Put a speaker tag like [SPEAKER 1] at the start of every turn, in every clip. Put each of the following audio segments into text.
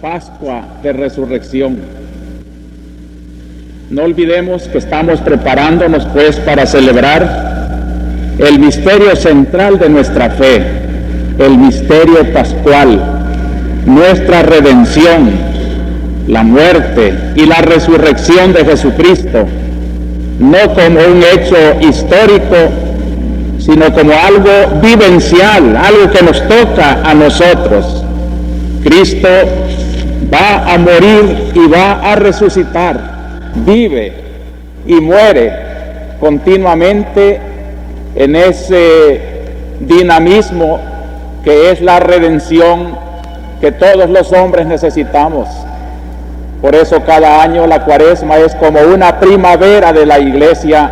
[SPEAKER 1] Pascua de Resurrección. No olvidemos que estamos preparándonos pues para celebrar el misterio central de nuestra fe, el misterio pascual, nuestra redención, la muerte y la resurrección de Jesucristo, no como un hecho histórico, sino como algo vivencial, algo que nos toca a nosotros. Cristo va a morir y va a resucitar, vive y muere continuamente en ese dinamismo que es la redención que todos los hombres necesitamos. Por eso cada año la Cuaresma es como una primavera de la Iglesia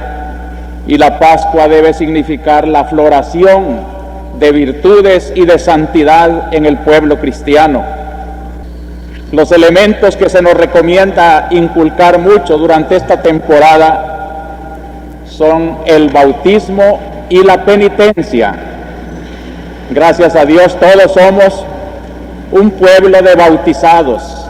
[SPEAKER 1] y la Pascua debe significar la floración de virtudes y de santidad en el pueblo cristiano. Los elementos que se nos recomienda inculcar mucho durante esta temporada son el bautismo y la penitencia. Gracias a Dios todos somos un pueblo de bautizados,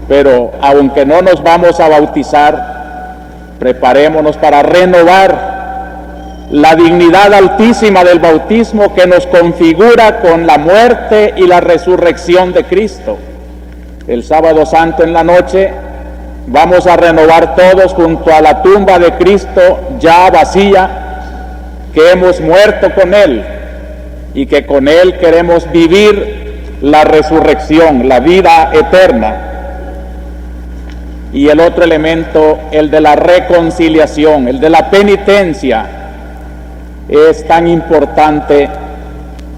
[SPEAKER 1] pero aunque no nos vamos a bautizar, preparémonos para renovar la dignidad altísima del bautismo que nos configura con la muerte y la resurrección de Cristo. El sábado santo en la noche vamos a renovar todos junto a la tumba de Cristo ya vacía, que hemos muerto con Él y que con Él queremos vivir la resurrección, la vida eterna. Y el otro elemento, el de la reconciliación, el de la penitencia, es tan importante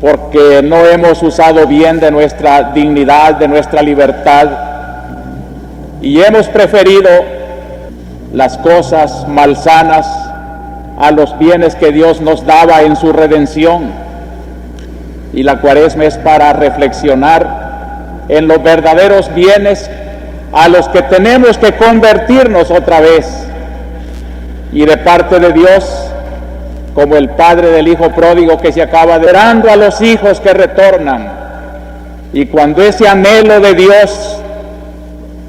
[SPEAKER 1] porque no hemos usado bien de nuestra dignidad, de nuestra libertad, y hemos preferido las cosas malsanas a los bienes que Dios nos daba en su redención. Y la Cuaresma es para reflexionar en los verdaderos bienes a los que tenemos que convertirnos otra vez. Y de parte de Dios, como el padre del hijo pródigo que se acaba esperando a los hijos que retornan. Y cuando ese anhelo de Dios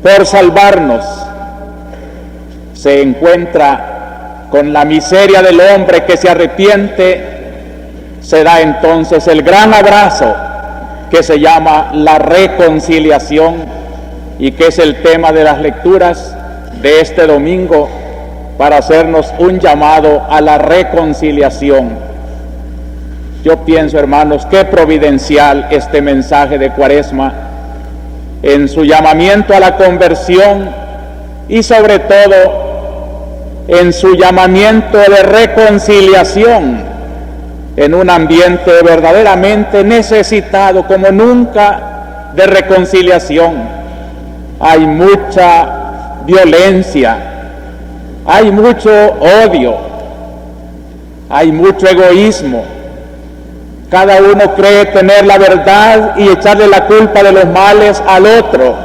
[SPEAKER 1] por salvarnos se encuentra con la miseria del hombre que se arrepiente, se da entonces el gran abrazo que se llama la reconciliación y que es el tema de las lecturas de este domingo, para hacernos un llamado a la reconciliación. Yo pienso, hermanos, qué providencial este mensaje de Cuaresma en su llamamiento a la conversión y sobre todo en su llamamiento de reconciliación en un ambiente verdaderamente necesitado como nunca de reconciliación. Hay mucha violencia, hay mucho odio, hay mucho egoísmo. Cada uno cree tener la verdad y echarle la culpa de los males al otro.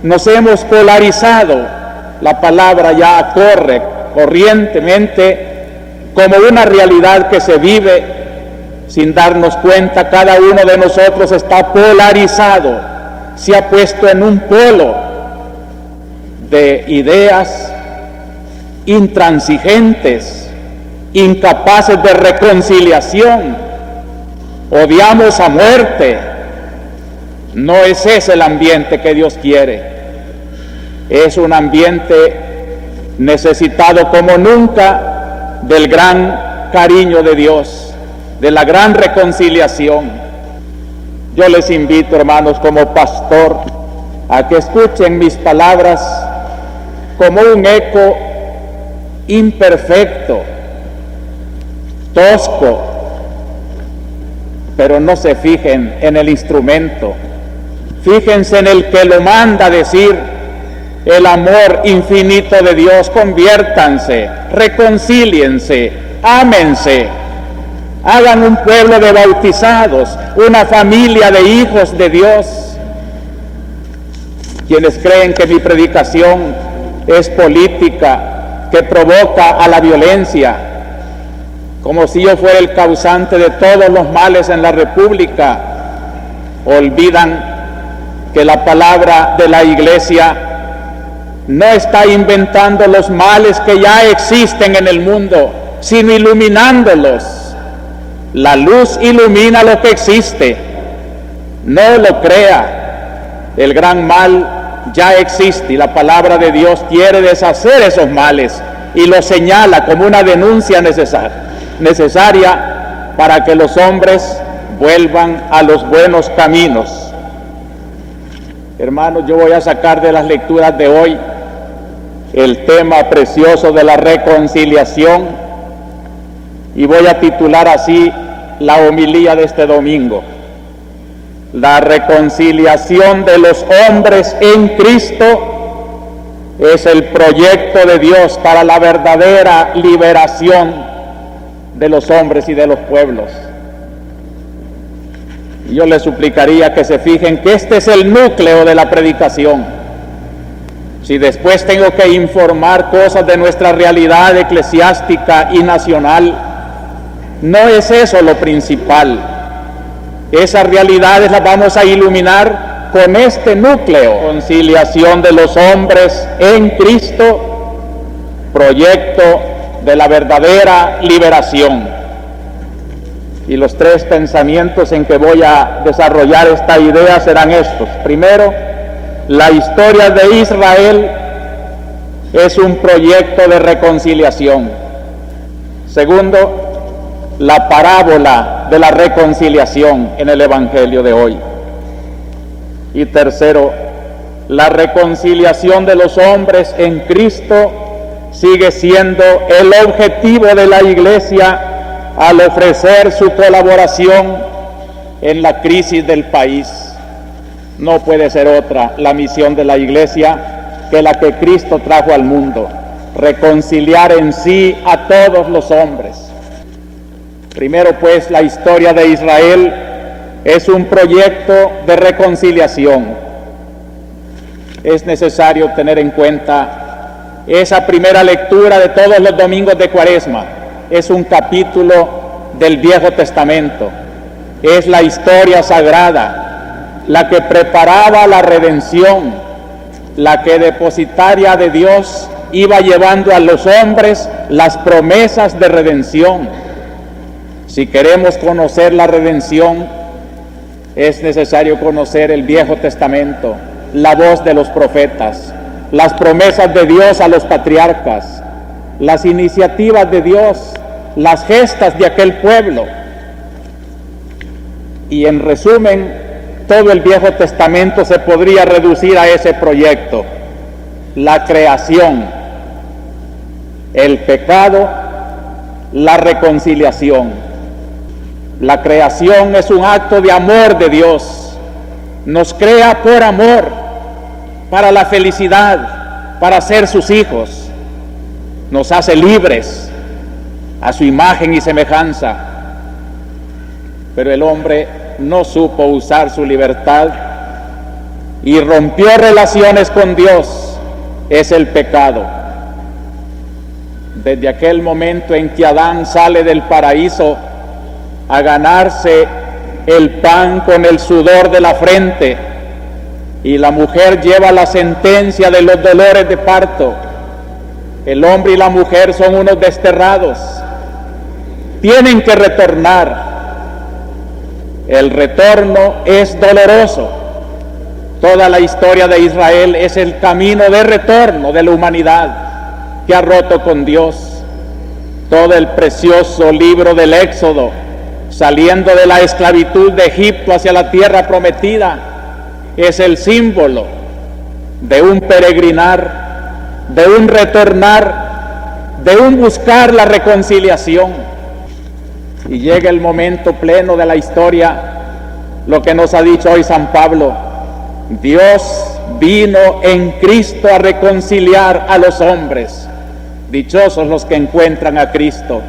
[SPEAKER 1] Nos hemos polarizado. La palabra ya corre corrientemente como una realidad que se vive sin darnos cuenta. Cada uno de nosotros está polarizado, se ha puesto en un polo de ideas intransigentes, incapaces de reconciliación. Odiamos a muerte. No es ese el ambiente que Dios quiere. Es un ambiente necesitado como nunca del gran cariño de Dios, de la gran reconciliación. Yo les invito, hermanos, como pastor, a que escuchen mis palabras como un eco imperfecto, tosco, pero no se fijen en el instrumento, fíjense en el que lo manda decir el amor infinito de Dios. Conviértanse, reconcíliense, ámense, hagan un pueblo de bautizados, una familia de hijos de Dios. Quienes creen que mi predicación es política, que provoca a la violencia, como si yo fuera el causante de todos los males en la República, olvidan que la palabra de la Iglesia no está inventando los males que ya existen en el mundo, sino iluminándolos. La luz ilumina lo que existe. No lo crea. El gran mal ya existe y la palabra de Dios quiere deshacer esos males y lo señala como una denuncia necesaria para que los hombres vuelvan a los buenos caminos. Hermanos, yo voy a sacar de las lecturas de hoy el tema precioso de la reconciliación y voy a titular así la homilía de este domingo: la reconciliación de los hombres en Cristo es el proyecto de Dios para la verdadera liberación de los hombres y de los pueblos. Y yo les suplicaría que se fijen que este es el núcleo de la predicación. Si después tengo que informar cosas de nuestra realidad eclesiástica y nacional, no es eso lo principal. Esas realidades las vamos a iluminar con este núcleo: conciliación de los hombres en Cristo, proyecto de la verdadera liberación. Y los tres pensamientos en que voy a desarrollar esta idea serán estos. Primero, la historia de Israel es un proyecto de reconciliación. Segundo, la parábola de la reconciliación en el Evangelio de hoy. Y tercero, la reconciliación de los hombres en Cristo sigue siendo el objetivo de la Iglesia al ofrecer su colaboración en la crisis del país. No puede ser otra la misión de la Iglesia que la que Cristo trajo al mundo: reconciliar en sí a todos los hombres. Primero, pues, la historia de Israel es un proyecto de reconciliación. Es necesario tener en cuenta esa primera lectura de todos los domingos de Cuaresma. Es un capítulo del Viejo Testamento. Es la historia sagrada, la que preparaba la redención, la que depositaria de Dios iba llevando a los hombres las promesas de redención. Si queremos conocer la redención, es necesario conocer el Viejo Testamento, la voz de los profetas, las promesas de Dios a los patriarcas, las iniciativas de Dios, las gestas de aquel pueblo. Y en resumen, todo el Viejo Testamento se podría reducir a ese proyecto: la creación, el pecado, la reconciliación. La creación es un acto de amor de Dios. Nos crea por amor, para la felicidad, para ser sus hijos. Nos hace libres a su imagen y semejanza. Pero el hombre no supo usar su libertad y rompió relaciones con Dios. Es el pecado. Desde aquel momento en que Adán sale del paraíso a ganarse el pan con el sudor de la frente, y la mujer lleva la sentencia de los dolores de parto, el hombre y la mujer son unos desterrados. Tienen que retornar. El retorno es doloroso. Toda la historia de Israel es el camino de retorno de la humanidad que ha roto con Dios. Todo el precioso libro del Éxodo, saliendo de la esclavitud de Egipto hacia la tierra prometida, es el símbolo de un peregrinar, de un retornar, de un buscar la reconciliación. Y llega el momento pleno de la historia, lo que nos ha dicho hoy San Pablo: Dios vino en Cristo a reconciliar a los hombres. Dichosos los que encuentran a Cristo.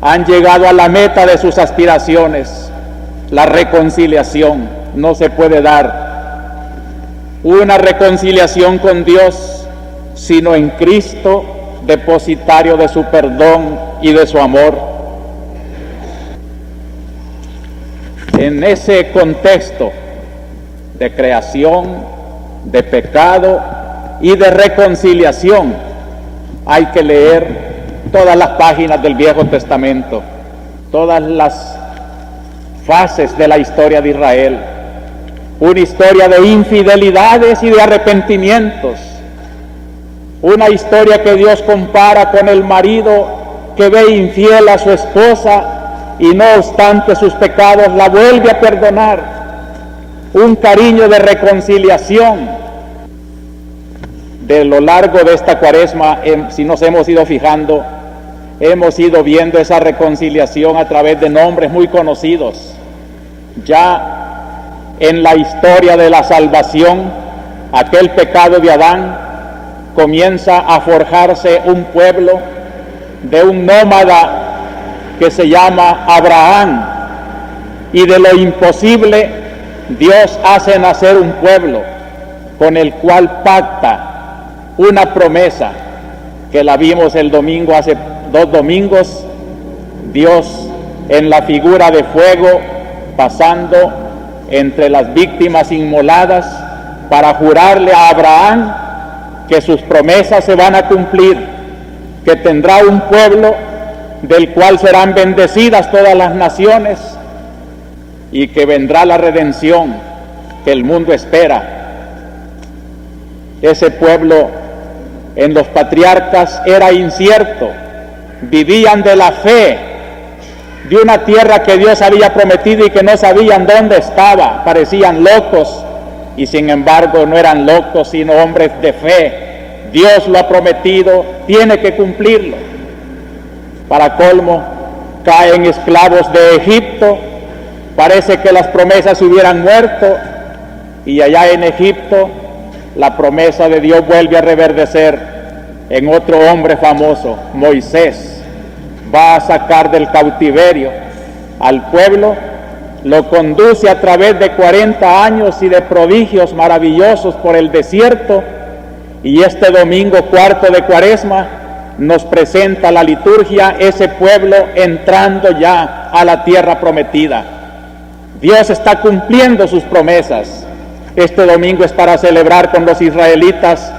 [SPEAKER 1] Han llegado a la meta de sus aspiraciones. La reconciliación. No se puede dar una reconciliación con Dios sino en Cristo, depositario de su perdón y de su amor. En ese contexto de creación, de pecado y de reconciliación. Hay que leer todas las páginas del Viejo Testamento, todas las fases de la historia de Israel, una historia de infidelidades y de arrepentimientos, una historia que Dios compara con el marido que ve infiel a su esposa y no obstante sus pecados la vuelve a perdonar, un cariño de reconciliación. De lo largo de esta cuaresma, si nos hemos ido fijando, hemos ido viendo esa reconciliación a través de nombres muy conocidos. Ya en la historia de la salvación, aquel pecado de Adán, comienza a forjarse un pueblo de un nómada que se llama Abraham, y de lo imposible Dios hace nacer un pueblo con el cual pacta una promesa que la vimos el domingo, hace 2 domingos, Dios en la figura de fuego pasando entre las víctimas inmoladas para jurarle a Abraham que sus promesas se van a cumplir, que tendrá un pueblo del cual serán bendecidas todas las naciones y que vendrá la redención que el mundo espera. Ese pueblo en los patriarcas era incierto, vivían de la fe, de una tierra que Dios había prometido y que no sabían dónde estaba, parecían locos, y sin embargo no eran locos sino hombres de fe. Dios lo ha prometido, tiene que cumplirlo. Para colmo, caen esclavos de Egipto, parece que las promesas hubieran muerto, y allá en Egipto la promesa de Dios vuelve a reverdecer en otro hombre famoso, Moisés. Va a sacar del cautiverio al pueblo, lo conduce a través de 40 años y de prodigios maravillosos por el desierto, y este domingo 4 de Cuaresma nos presenta la liturgia ese pueblo entrando ya a la tierra prometida. Dios está cumpliendo sus promesas. Este domingo es para celebrar con los israelitas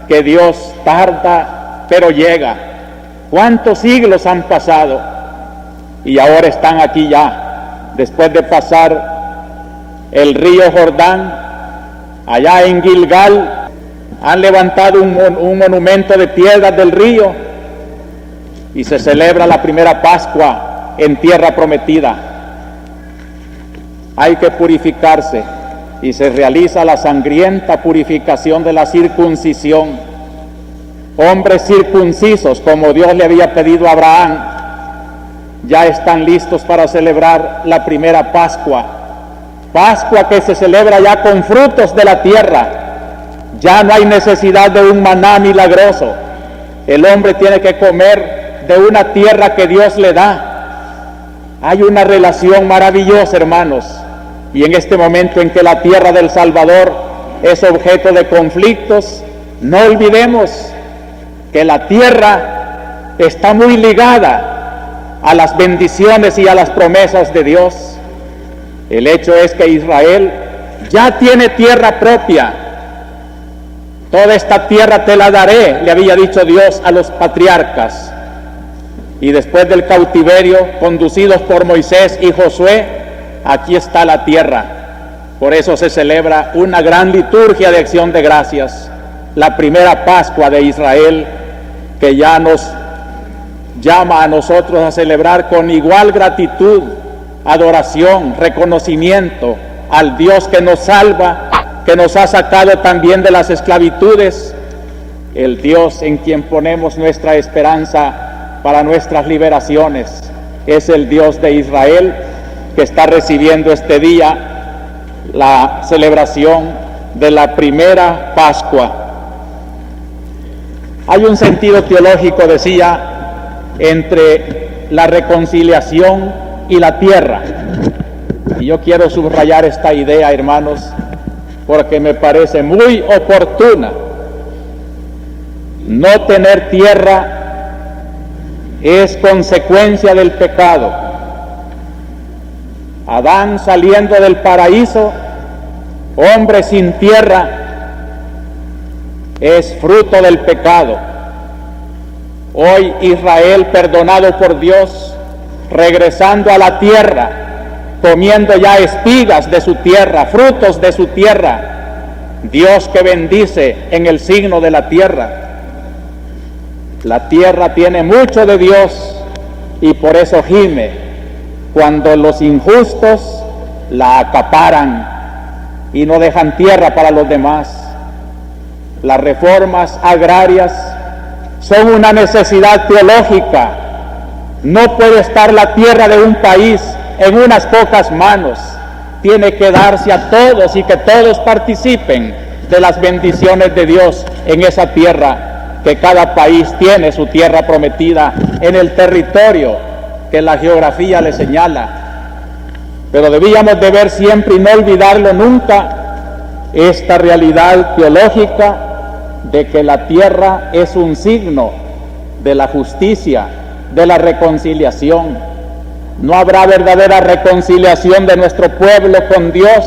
[SPEAKER 1] que Dios tarda, pero llega. ¿Cuántos siglos han pasado? Y ahora están aquí ya, después de pasar el río Jordán, allá en Gilgal, han levantado un monumento de piedras del río y se celebra la primera Pascua en tierra prometida. Hay que purificarse y se realiza la sangrienta purificación de la circuncisión. Hombres circuncisos, como Dios le había pedido a Abraham, ya están listos para celebrar la primera Pascua. Pascua que se celebra ya con frutos de la tierra. Ya no hay necesidad de un maná milagroso. El hombre tiene que comer de una tierra que Dios le da. Hay una relación maravillosa, hermanos. Y en este momento en que la tierra del Salvador es objeto de conflictos, no olvidemos que la tierra está muy ligada a las bendiciones y a las promesas de Dios. El hecho es que Israel ya tiene tierra propia. Toda esta tierra te la daré, le había dicho Dios a los patriarcas. Y después del cautiverio, conducidos por Moisés y Josué, aquí está la tierra. Por eso se celebra una gran liturgia de acción de gracias, la primera Pascua de Israel, que ya nos llama a nosotros a celebrar con igual gratitud, adoración, reconocimiento al Dios que nos salva, que nos ha sacado también de las esclavitudes, el Dios en quien ponemos nuestra esperanza para nuestras liberaciones. Es el Dios de Israel, que está recibiendo este día la celebración de la primera Pascua. Hay un sentido teológico, decía, entre la reconciliación y la tierra. Y yo quiero subrayar esta idea, hermanos, porque me parece muy oportuna. No tener tierra es consecuencia del pecado. Adán, saliendo del paraíso, Hombre sin tierra es fruto del pecado. Hoy Israel, perdonado por Dios, regresando a la tierra, comiendo ya espigas de su tierra, frutos de su tierra, Dios que bendice en el signo de la tierra. La tierra tiene mucho de Dios y por eso gime cuando los injustos la acaparan y no dejan tierra para los demás. Las reformas agrarias son una necesidad teológica. No puede estar la tierra de un país en unas pocas manos. Tiene que darse a todos y que todos participen de las bendiciones de Dios en esa tierra, que cada país tiene su tierra prometida en el territorio que la geografía le señala. Pero debíamos de ver siempre y no olvidarlo nunca esta realidad teológica de que la tierra es un signo de la justicia, de la reconciliación. No habrá verdadera reconciliación de nuestro pueblo con Dios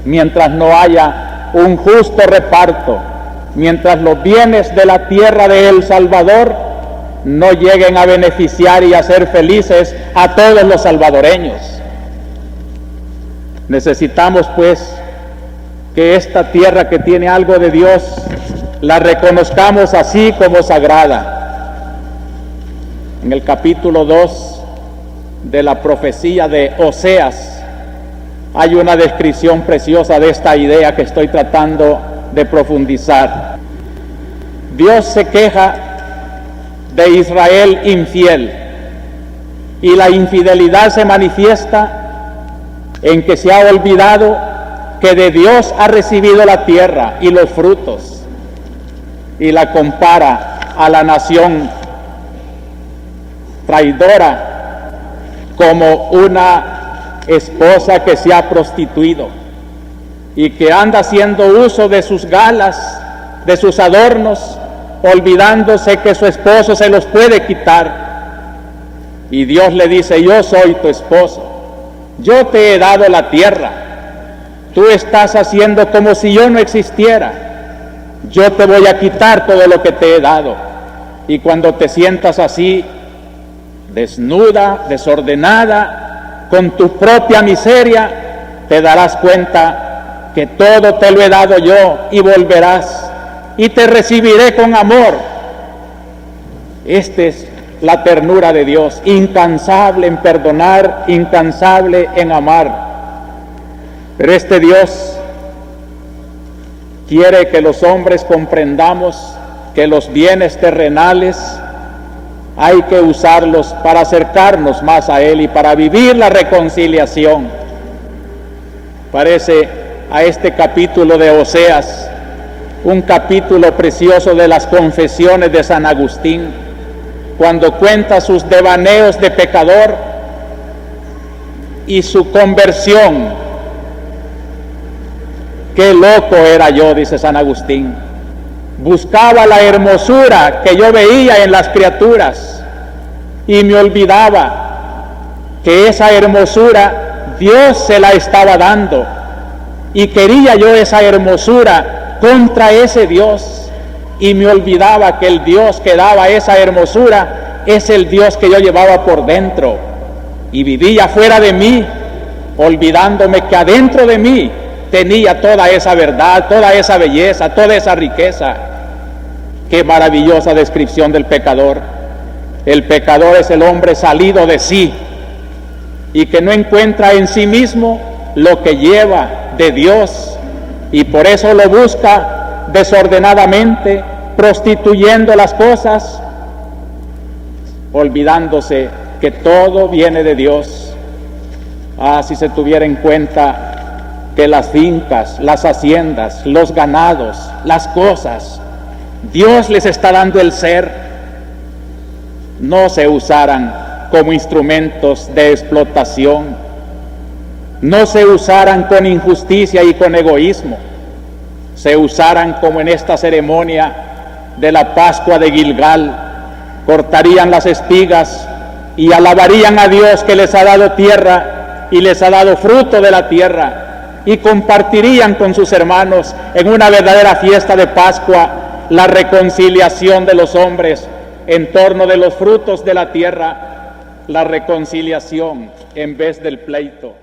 [SPEAKER 1] mientras no haya un justo reparto, mientras los bienes de la tierra de El Salvador no lleguen a beneficiar y a hacer felices a todos los salvadoreños. Necesitamos pues que esta tierra que tiene algo de Dios la reconozcamos así como sagrada. En el capítulo 2 de la profecía de Oseas hay una descripción preciosa de esta idea que estoy tratando de profundizar. Dios se queja de Israel infiel y la infidelidad se manifiesta en que se ha olvidado que de Dios ha recibido la tierra y los frutos, y la compara a la nación traidora como una esposa que se ha prostituido y que anda haciendo uso de sus galas, de sus adornos, olvidándose que su esposo se los puede quitar. Y Dios le dice: yo soy tu esposo, yo te he dado la tierra, tú estás haciendo como si yo no existiera, yo te voy a quitar todo lo que te he dado. Y cuando te sientas así, desnuda, desordenada, con tu propia miseria, te darás cuenta que todo te lo he dado yo y volverás y te recibiré con amor. Esta es la ternura de Dios, incansable en perdonar, incansable en amar. Pero este Dios quiere que los hombres comprendamos que los bienes terrenales hay que usarlos para acercarnos más a Él y para vivir la reconciliación. Parece a este capítulo de Oseas un capítulo precioso de las confesiones de San Agustín, cuando cuenta sus devaneos de pecador y su conversión. Qué loco era yo, dice San Agustín. Buscaba la hermosura que yo veía en las criaturas y me olvidaba que esa hermosura Dios se la estaba dando, y quería yo esa hermosura contra ese Dios, y me olvidaba que el Dios que daba esa hermosura es el Dios que yo llevaba por dentro, y vivía fuera de mí, olvidándome que adentro de mí tenía toda esa verdad, toda esa belleza, toda esa riqueza. Qué maravillosa descripción del pecador. El pecador es el hombre salido de sí y que no encuentra en sí mismo lo que lleva de Dios, y por eso lo busca desordenadamente, prostituyendo las cosas, olvidándose que todo viene de Dios. Ah, si se tuviera en cuenta que las fincas, las haciendas, los ganados, las cosas, Dios les está dando el ser, no se usaran como instrumentos de explotación, no se usaran con injusticia y con egoísmo, se usaran como en esta ceremonia de la Pascua de Gilgal, cortarían las espigas y alabarían a Dios que les ha dado tierra y les ha dado fruto de la tierra, y compartirían con sus hermanos en una verdadera fiesta de Pascua la reconciliación de los hombres en torno de los frutos de la tierra, la reconciliación en vez del pleito.